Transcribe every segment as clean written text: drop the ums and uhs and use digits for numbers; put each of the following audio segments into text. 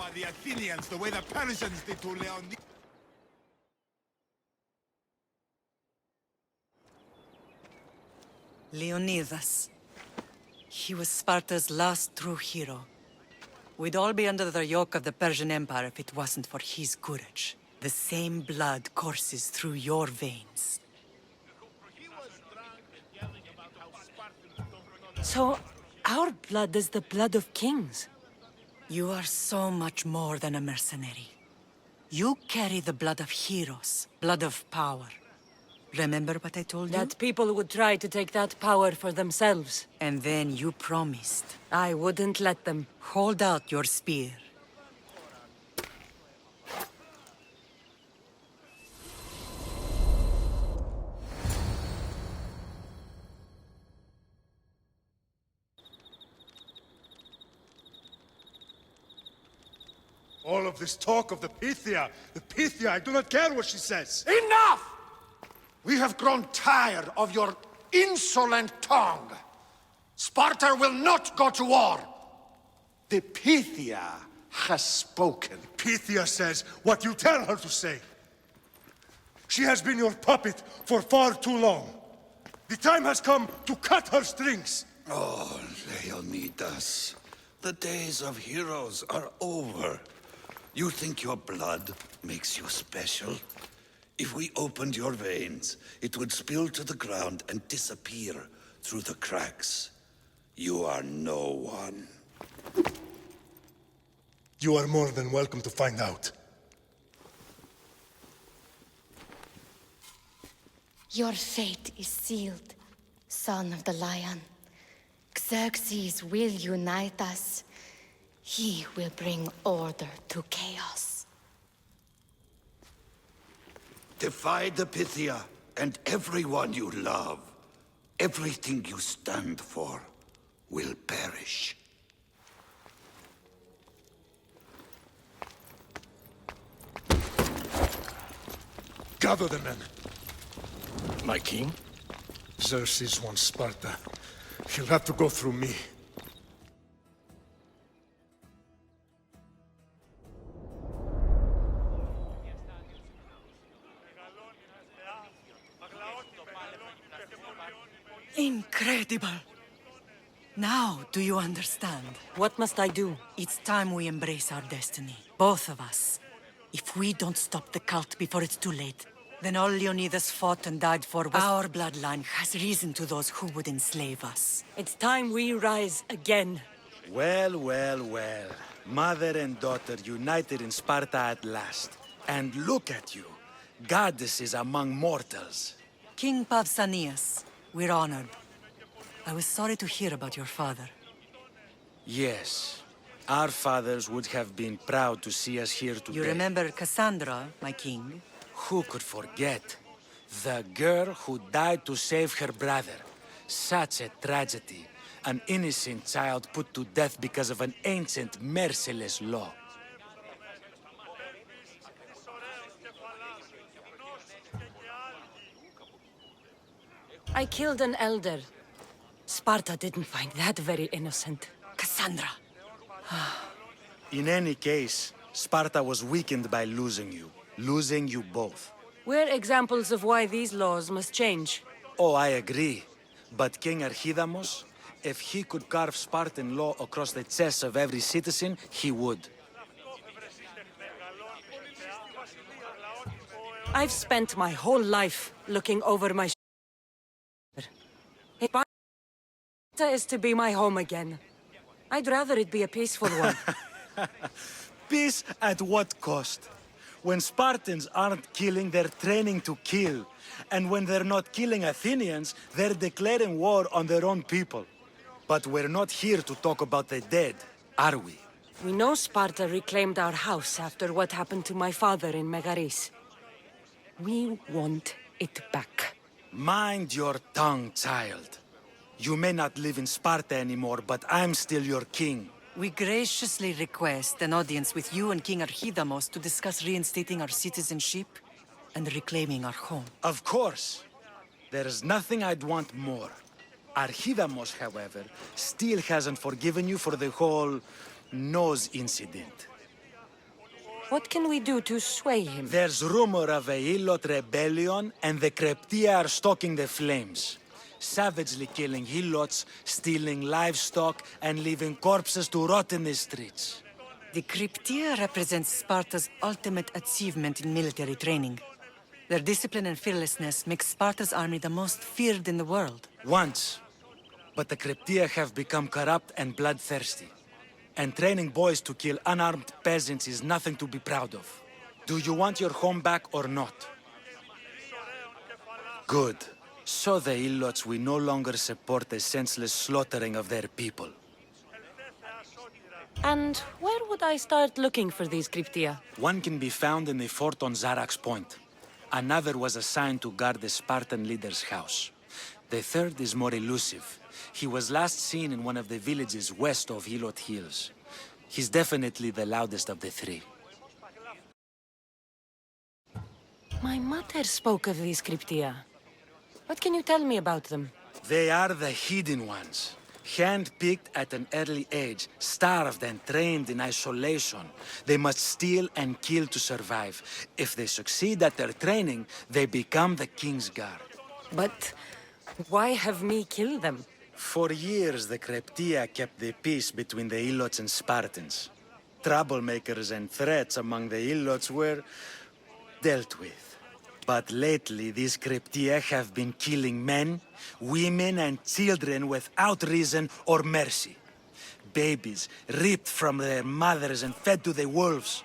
by the Athenians the way the Persians did to Leonidas. Leonidas. He was Sparta's last true hero. We'd all be under the yoke of the Persian Empire if it wasn't for his courage. The same blood courses through your veins. So, our blood is the blood of kings. You are so much more than a mercenary. You carry the blood of heroes, blood of power. Remember what I told you? That people would try to take that power for themselves. And then you promised. I wouldn't let them. Hold out your spear. All of this talk of the Pythia, I do not care what she says. Enough! We have grown tired of your insolent tongue. Sparta will not go to war. The Pythia has spoken. Pythia says what you tell her to say. She has been your puppet for far too long. The time has come to cut her strings. Oh, Leonidas, the days of heroes are over. You think your blood makes you special? If we opened your veins, it would spill to the ground and disappear through the cracks. You are no one. You are more than welcome to find out. Your fate is sealed, son of the lion. Xerxes will unite us. He will bring order to chaos. Defy the Pythia and everyone you love. Everything you stand for will perish. Gather the men. My king? Xerxes wants Sparta. He'll have to go through me. Incredible! Now, do you understand? What must I do? It's time we embrace our destiny. Both of us. If we don't stop the cult before it's too late, then all Leonidas fought and died for was... Our bloodline has risen to those who would enslave us. It's time we rise again. Well, well, well. Mother and daughter united in Sparta at last. And look at you. Goddesses among mortals. King Pausanias, we're honored. I was sorry to hear about your father. Yes. Our fathers would have been proud to see us here today. You remember Cassandra, my king? Who could forget? The girl who died to save her brother. Such a tragedy. An innocent child put to death because of an ancient, merciless law. I killed an elder. Sparta didn't find that very innocent. Cassandra! In any case, Sparta was weakened by losing you. Losing you both. We're examples of why these laws must change. Oh, I agree. But King Archidamos, if he could carve Spartan law across the chests of every citizen, he would. I've spent my whole life looking over my shoulder. If Sparta is to be my home again, I'd rather it be a peaceful one. Peace at what cost? When Spartans aren't killing, they're training to kill. And when they're not killing Athenians, they're declaring war on their own people. But we're not here to talk about the dead, are we? We know Sparta reclaimed our house after what happened to my father in Megaris. We want it back. Mind your tongue, child. You may not live in Sparta anymore, but I'm still your king. We graciously request an audience with you and King Archidamos to discuss reinstating our citizenship and reclaiming our home. Of course. There's nothing I'd want more. Archidamos, however, still hasn't forgiven you for the whole nose incident. What can we do to sway him? There's rumor of a Hilot rebellion, and the Kreptia are stoking the flames. Savagely killing Hilots, stealing livestock, and leaving corpses to rot in the streets. The Cryptia represents Sparta's ultimate achievement in military training. Their discipline and fearlessness make Sparta's army the most feared in the world. Once. But the Cryptia have become corrupt and bloodthirsty. And training boys to kill unarmed peasants is nothing to be proud of. Do you want your home back or not? Good. So the Ilots will no longer support the senseless slaughtering of their people. And where would I start looking for these cryptia? One can be found in the fort on Zarak's Point. Another was assigned to guard the Spartan leader's house. The third is more elusive. He was last seen in one of the villages west of Hilot Hills. He's definitely the loudest of the three. My mother spoke of these cryptia. What can you tell me about them? They are the hidden ones. Hand-picked at an early age, starved and trained in isolation. They must steal and kill to survive. If they succeed at their training, they become the King's Guard. But why have me kill them? For years, the Kreptia kept the peace between the Ilots and Spartans. Troublemakers and threats among the Ilots were dealt with. But lately, these Kreptia have been killing men, women, and children without reason or mercy. Babies ripped from their mothers and fed to the wolves.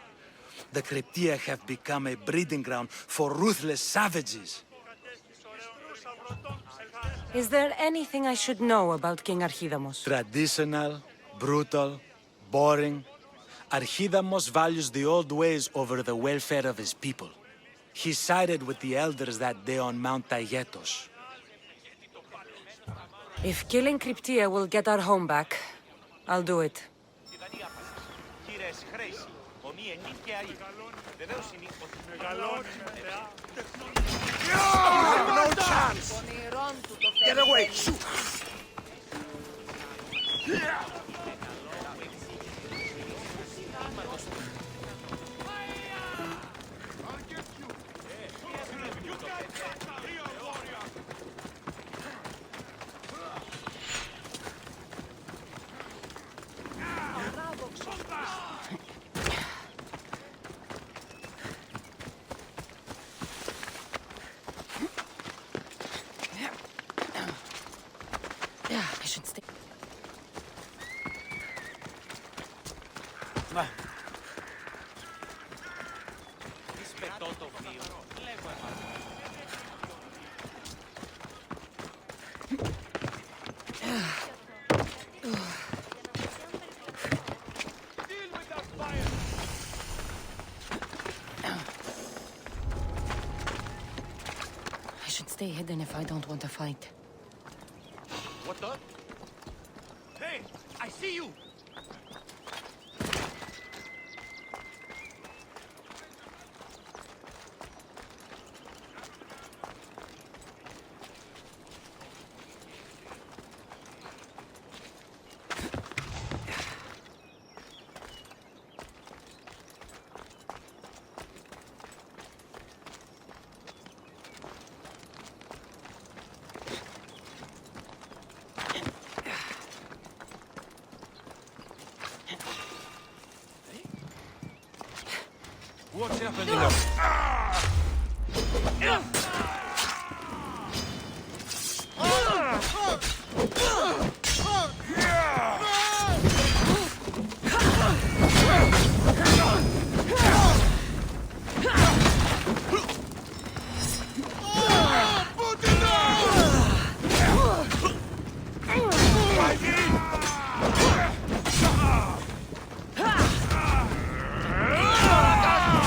The Kreptia have become a breeding ground for ruthless savages. Is there anything I should know about King Archidamos? Traditional, brutal, boring. Archidamos values the old ways over the welfare of his people. He sided with the elders that day on Mount Taygetos. If killing cryptia will get our home back, I'll do it. No chance! Get away! Shoot! Yeah, I should stay. I should stay hidden if I don't want to fight. What the? Hey, I see you! What's happening?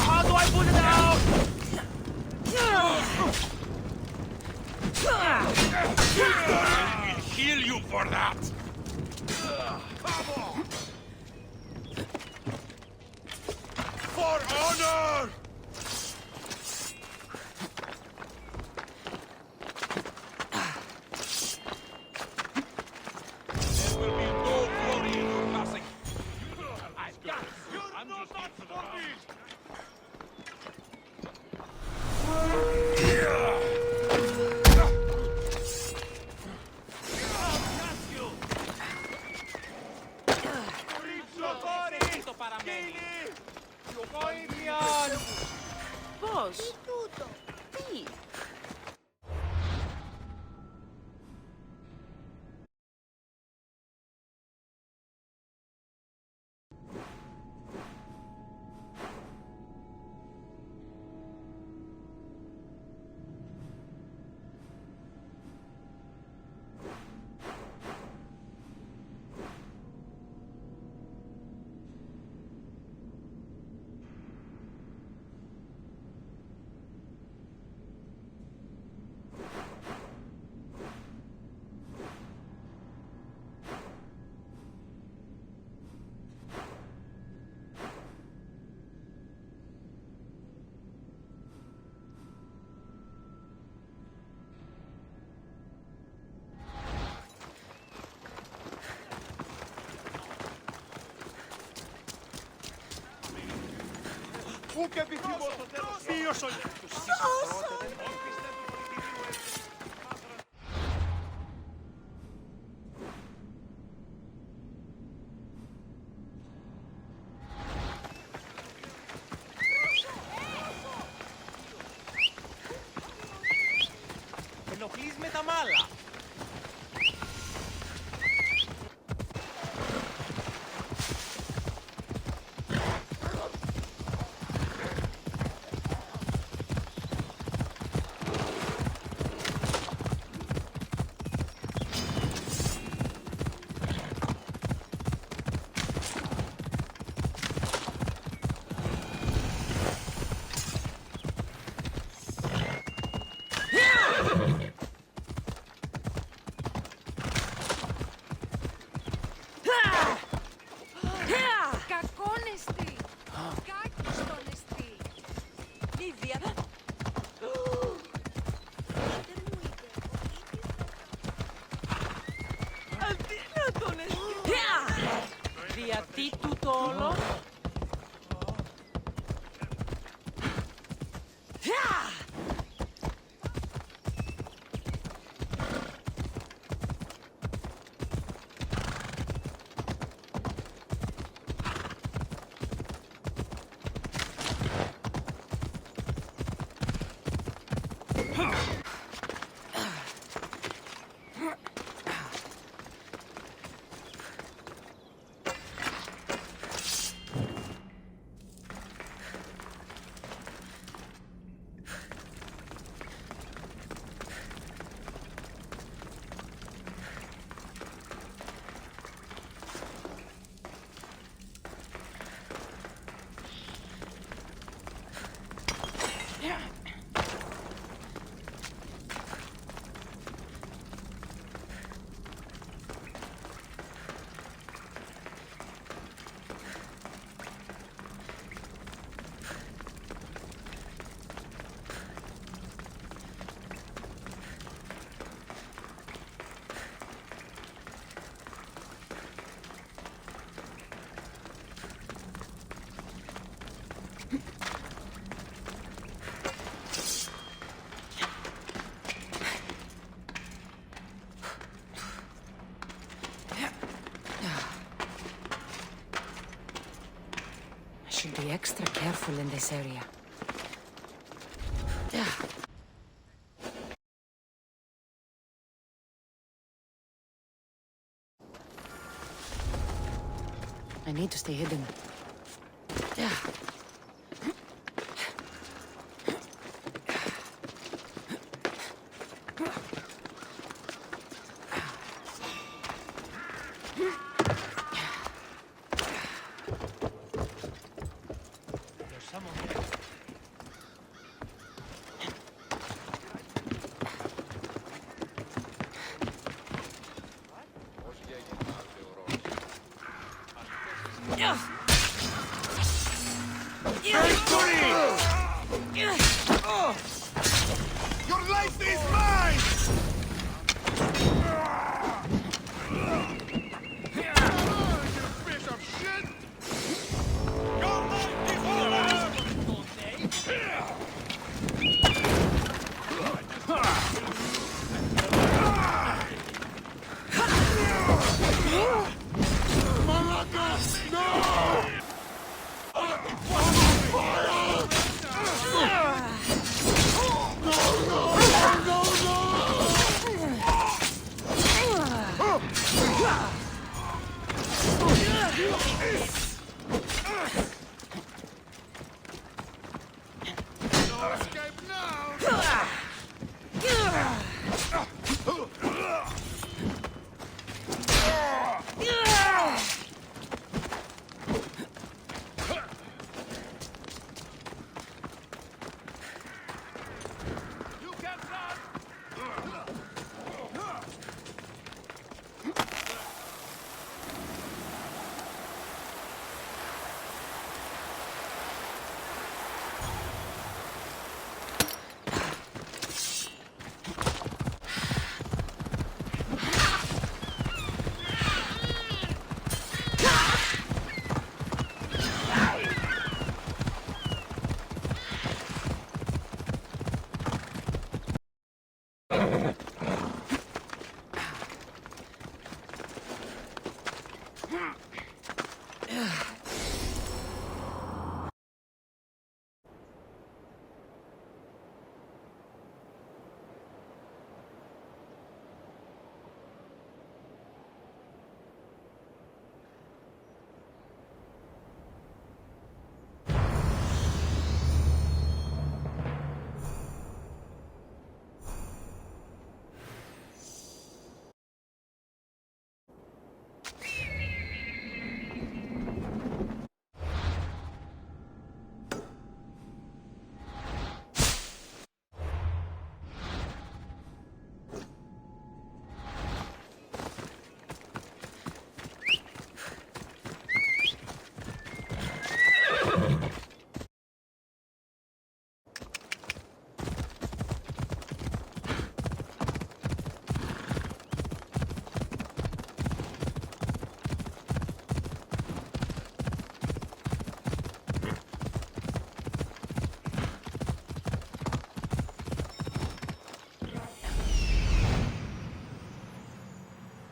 How do I put it out? We'll kill you for that! For honor! There will be no glory in your passing. I've got it. I'm just here for the Πού και επιθυμώ στο τέλος. Μείωσο. Ενοχλείς με τα μάλα. Κακόνεστη! Κάκιστονεστη! Λίδια! Αδύνατονεστη! Γιατί τούτο όλο? I should be extra careful in this area. I need to stay hidden. Your life is mine! You piece of shit! Your life is mine!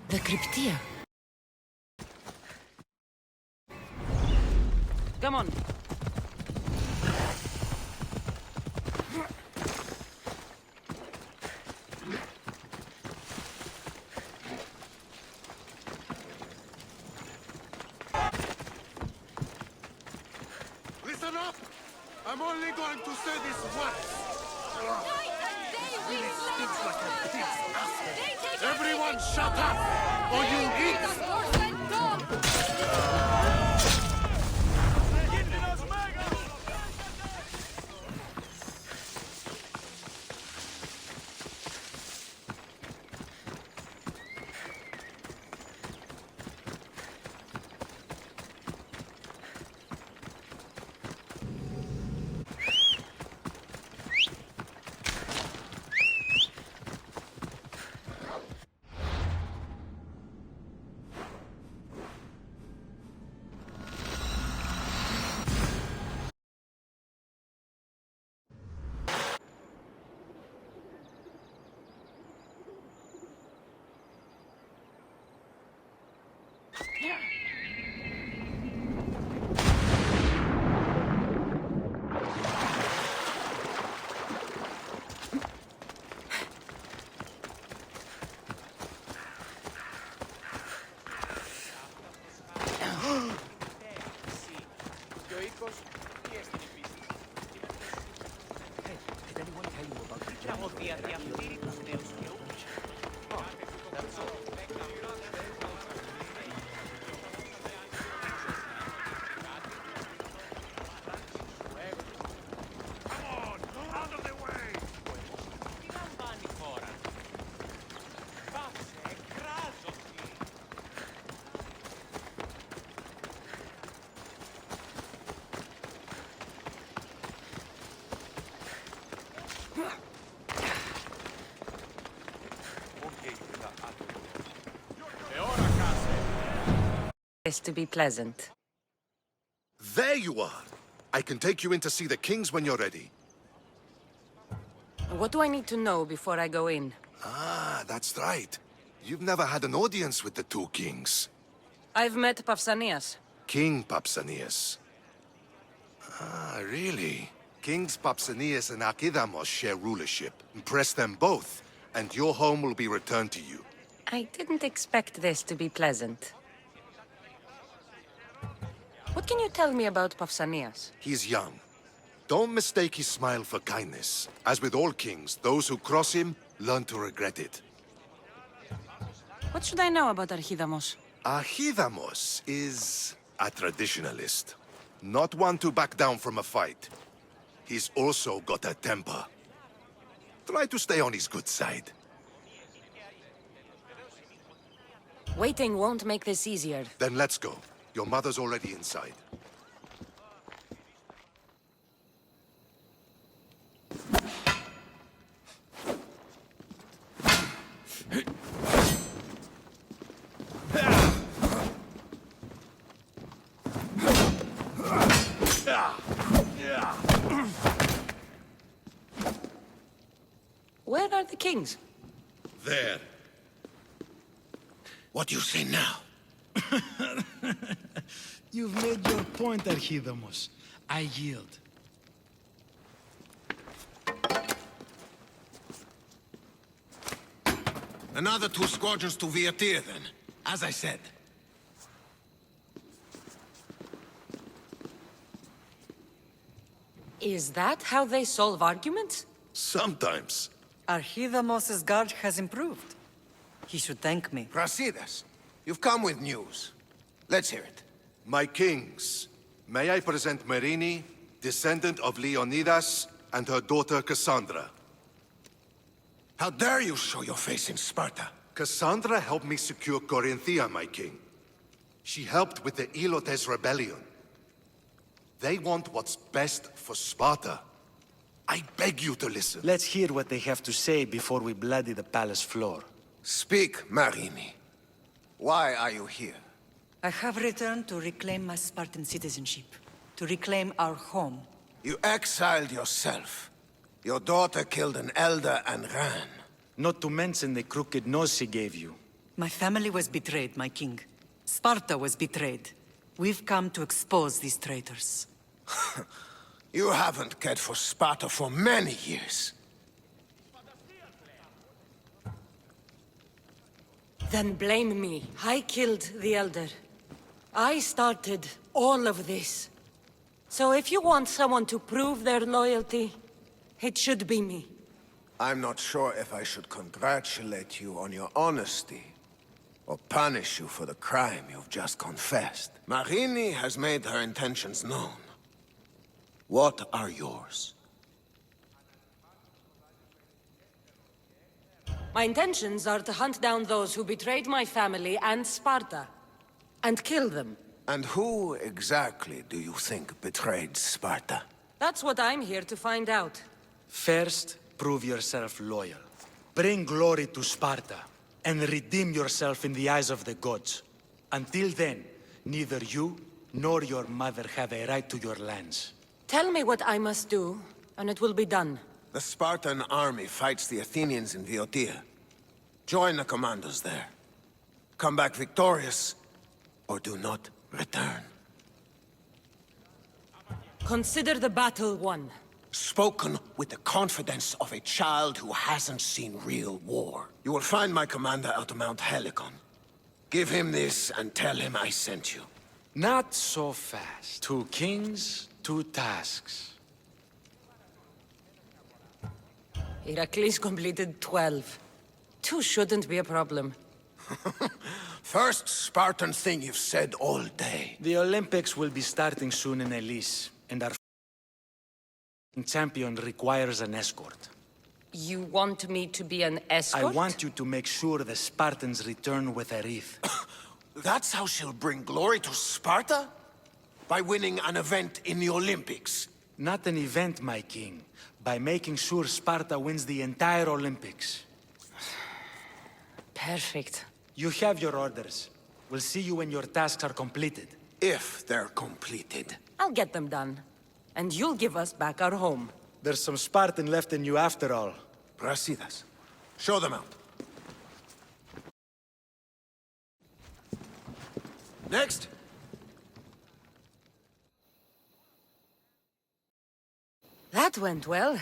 The Cryptia. Come on. Listen up! I'm only going to say this once. Everyone shut up, or you'll eat! Is to be pleasant. There you are! I can take you in to see the kings when you're ready. What do I need to know before I go in? Ah, that's right. You've never had an audience with the two kings. I've met Pausanias. King Pausanias. Ah, really? Kings Pausanias and Archidamos share rulership. Impress them both, and your home will be returned to you. I didn't expect this to be pleasant. What can you tell me about Pausanias? He's young. Don't mistake his smile for kindness. As with all kings, those who cross him learn to regret it. What should I know about Archidamos? Archidamos is a traditionalist. Not one to back down from a fight. He's also got a temper. Try to stay on his good side. Waiting won't make this easier. Then let's go. Your mother's already inside. Where are the kings? There. What do you say now? You've made your point, Archidamos. I yield. Another 2 squadrons to Viatir, then. As I said. Is that how they solve arguments? Sometimes. Archidamos's guard has improved. He should thank me. Brasidas, you've come with news. Let's hear it. My kings, may I present Merini, descendant of Leonidas, and her daughter Cassandra. How dare you show your face in Sparta? Cassandra helped me secure Corinthia, my king. She helped with the Elotes rebellion. They want what's best for Sparta. I beg you to listen. Let's hear what they have to say before we bloody the palace floor. Speak, Marini. Why are you here? I have returned to reclaim my Spartan citizenship, to reclaim our home. You exiled yourself. Your daughter killed an elder and ran. Not to mention the crooked nose she gave you. My family was betrayed, my king. Sparta was betrayed. We've come to expose these traitors. You haven't cared for Sparta for many years. Then blame me. I killed the Elder. I started all of this. So if you want someone to prove their loyalty, it should be me. I'm not sure if I should congratulate you on your honesty, or punish you for the crime you've just confessed. Marini has made her intentions known. What are yours? My intentions are to hunt down those who betrayed my family and Sparta, and kill them. And who exactly do you think betrayed Sparta? That's what I'm here to find out. First, prove yourself loyal. Bring glory to Sparta, and redeem yourself in the eyes of the gods. Until then, neither you nor your mother have a right to your lands. Tell me what I must do, and it will be done. The Spartan army fights the Athenians in Boeotia. Join the commandos there. Come back victorious, or do not return. Consider the battle won. Spoken with the confidence of a child who hasn't seen real war. You will find my commander out of Mount Helicon. Give him this and tell him I sent you. Not so fast. 2 kings, 2 tasks. Heracles completed 12. 2 shouldn't be a problem. First Spartan thing you've said all day. The Olympics will be starting soon in Elise, and our champion requires an escort. You want me to be an escort? I want you to make sure the Spartans return with a wreath. That's how she'll bring glory to Sparta? By winning an event in the Olympics? Not an event, my king. By making sure Sparta wins the entire Olympics. Perfect. You have your orders. We'll see you when your tasks are completed. If they're completed. I'll get them done. And you'll give us back our home. There's some Spartan left in you after all. Brasidas. Show them out. Next! That went well.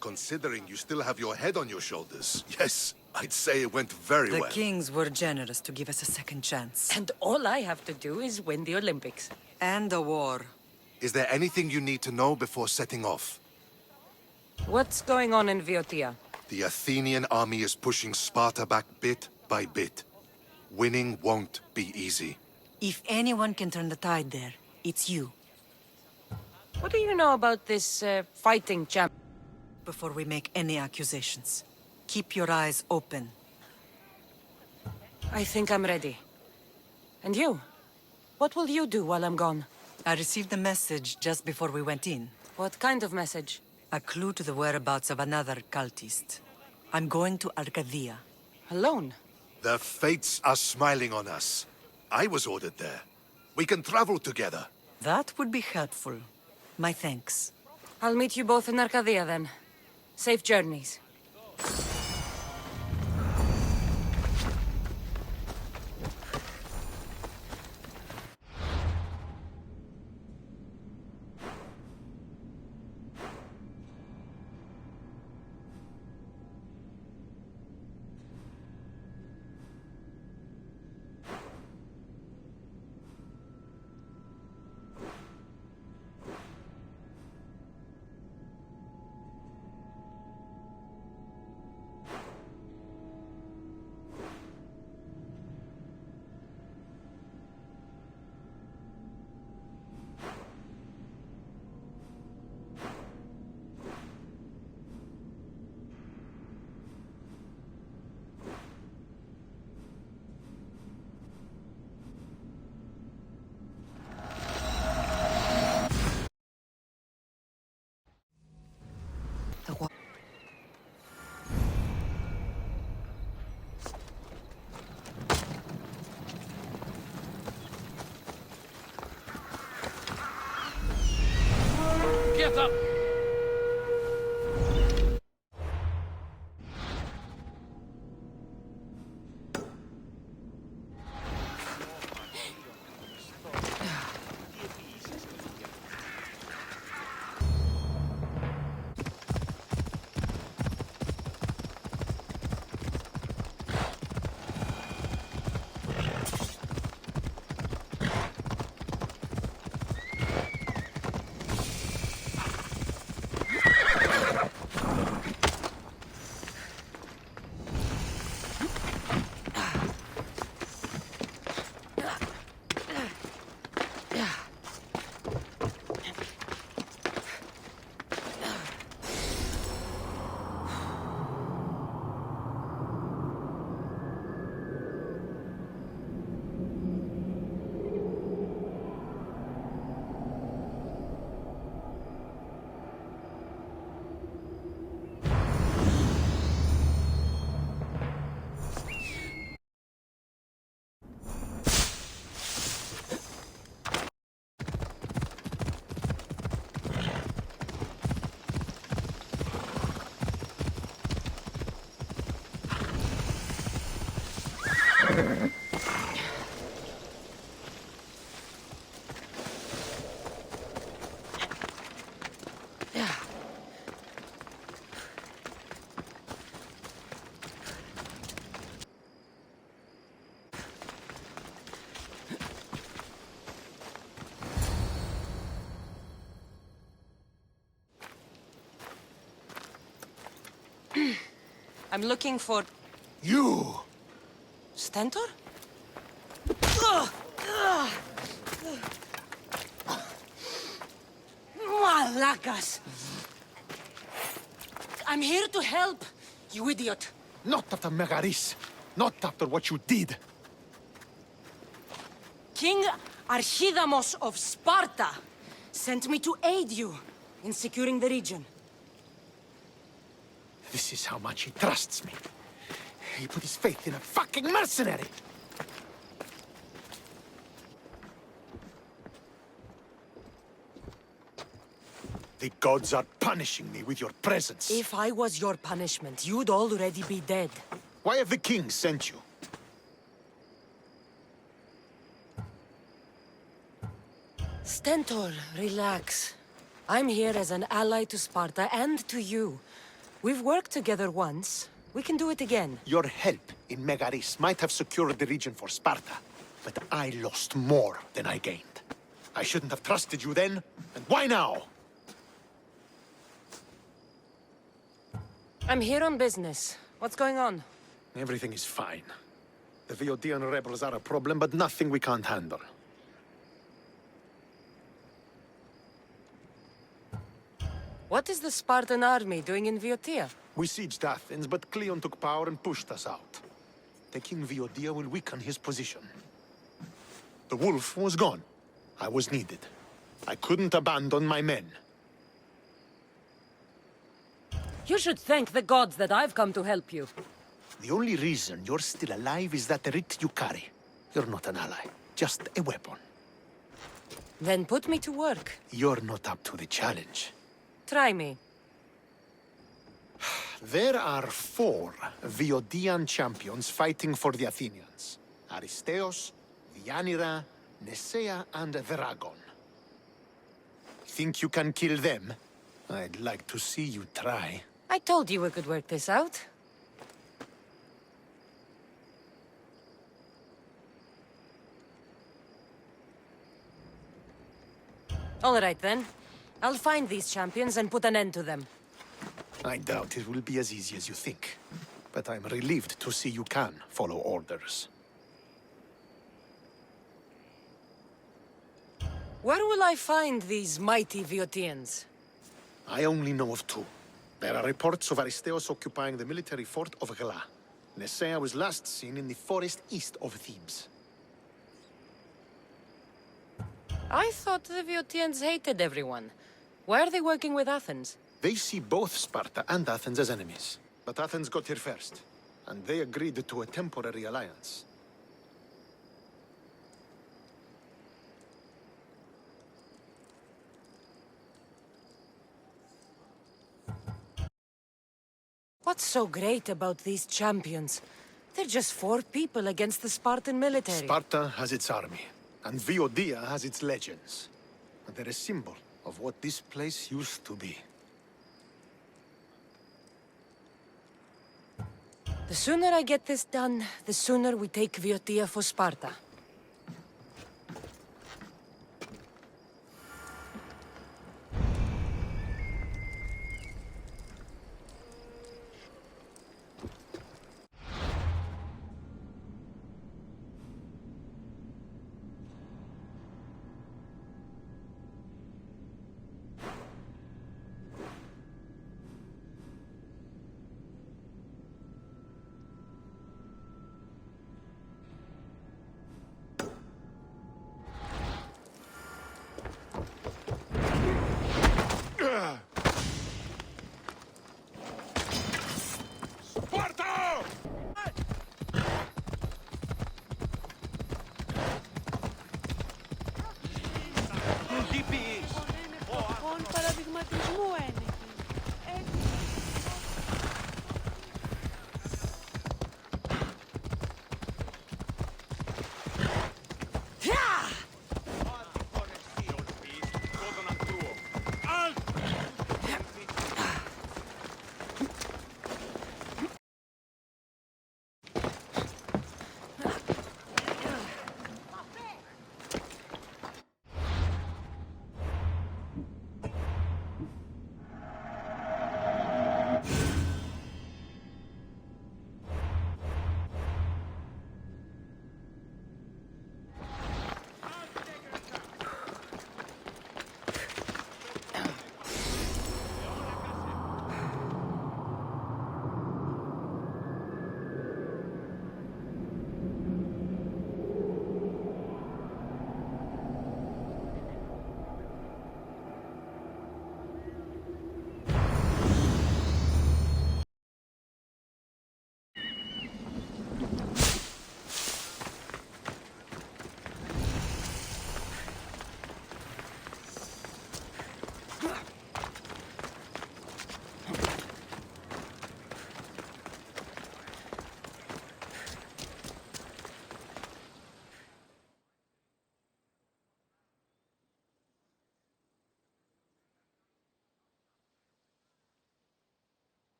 Considering you still have your head on your shoulders, yes, I'd say it went very The well. kings were generous to give us a second chance. And all I have to do is win the Olympics. And a war. Is there anything you need to know before setting off? What's going on in Boeotia? The Athenian army is pushing Sparta back bit by bit. Winning won't be easy. If anyone can turn the tide there, it's you. What do you know about this, fighting champ? Before we make any accusations, keep your eyes open. I think I'm ready. And you? What will you do while I'm gone? I received a message just before we went in. What kind of message? A clue to the whereabouts of another cultist. I'm going to Arcadia. Alone? The fates are smiling on us. I was ordered there. We can travel together. That would be helpful. My thanks. I'll meet you both in Arcadia then. Safe journeys. Get up! I'm looking for... You! Stentor? Malakas! I'm here to help, you idiot. Not after Megaris. Not after what you did. King Archidamos of Sparta sent me to aid you in securing the region. This is how much he trusts me. He put his faith in a fucking mercenary! The gods are punishing me with your presence. If I was your punishment, you'd already be dead. Why have the kings sent you? Stentor, relax. I'm here as an ally to Sparta and to you. We've worked together once. We can do it again. Your help in Megaris might have secured the region for Sparta, but I lost more than I gained. I shouldn't have trusted you then, and why now? I'm here on business. What's going on? Everything is fine. The Viodian rebels are a problem, but nothing we can't handle. What is the Spartan army doing in Viotia? We sieged Athens, but Cleon took power and pushed us out. Taking Viotia will weaken his position. The wolf was gone. I was needed. I couldn't abandon my men. You should thank the gods that I've come to help you. The only reason you're still alive is that writ you carry. You're not an ally, just a weapon. Then put me to work. You're not up to the challenge. Try me. There are 4 Viodian champions fighting for the Athenians. Aristeos, Deianira, Nesea, and Veragon. Think you can kill them? I'd like to see you try. I told you we could work this out. All right, then. I'll find these champions and put an end to them. I doubt it will be as easy as you think. But I'm relieved to see you can follow orders. Where will I find these mighty Viotians? I only know of 2. There are reports of Aristeos occupying the military fort of Gela. Nesea was last seen in the forest east of Thebes. I thought the Viotians hated everyone. Why are they working with Athens? They see both Sparta and Athens as enemies. But Athens got here first, and they agreed to a temporary alliance. What's so great about these champions? They're just 4 people against the Spartan military. Sparta has its army, and Viodia has its legends. And they're a symbol of what this place used to be. The sooner I get this done, the sooner we take Viotia for Sparta.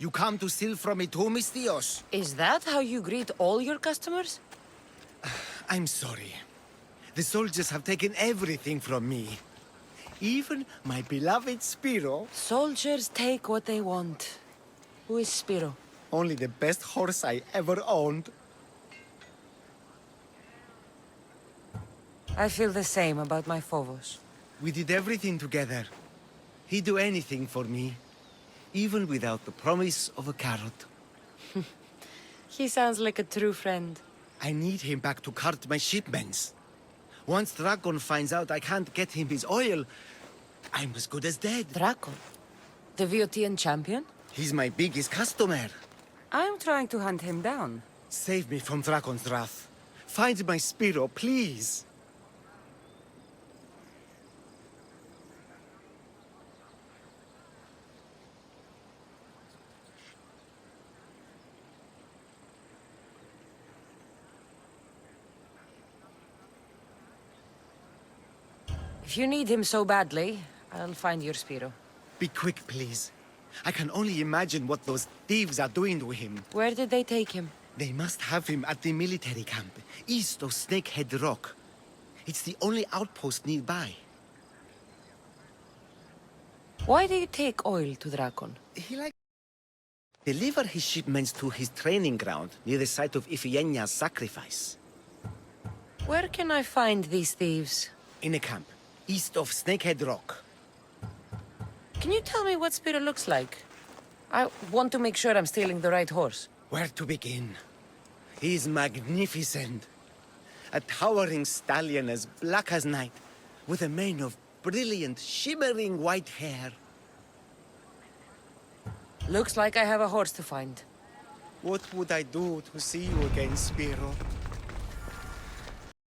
You come to steal from me too, mis tíos? Is that how you greet all your customers? I'm sorry. The soldiers have taken everything from me. Even my beloved Spiro. Soldiers take what they want. Who is Spiro? Only the best horse I ever owned. I feel the same about my Phobos. We did everything together. He'd do anything for me, even without the promise of a carrot. He sounds like a true friend. I need him back to cart my shipments. Once Dragon finds out I can't get him his oil, I'm as good as dead. Draco? The Viotian champion? He's my biggest customer. I'm trying to hunt him down. Save me from Dragon's wrath. Find my Spiro, please. If you need him so badly, I'll find your Spiro. Be quick, please. I can only imagine what those thieves are doing to him. Where did they take him? They must have him at the military camp, east of Snakehead Rock. It's the only outpost nearby. Why do you take oil to Drakon? He likes to deliver his shipments to his training ground near the site of Iphigenia's sacrifice. Where can I find these thieves? In a camp, east of Snakehead Rock. Can you tell me what Spiro looks like? I want to make sure I'm stealing the right horse. Where to begin? He's magnificent. A towering stallion as black as night, with a mane of brilliant, shimmering white hair. Looks like I have a horse to find. What would I do to see you again, Spiro?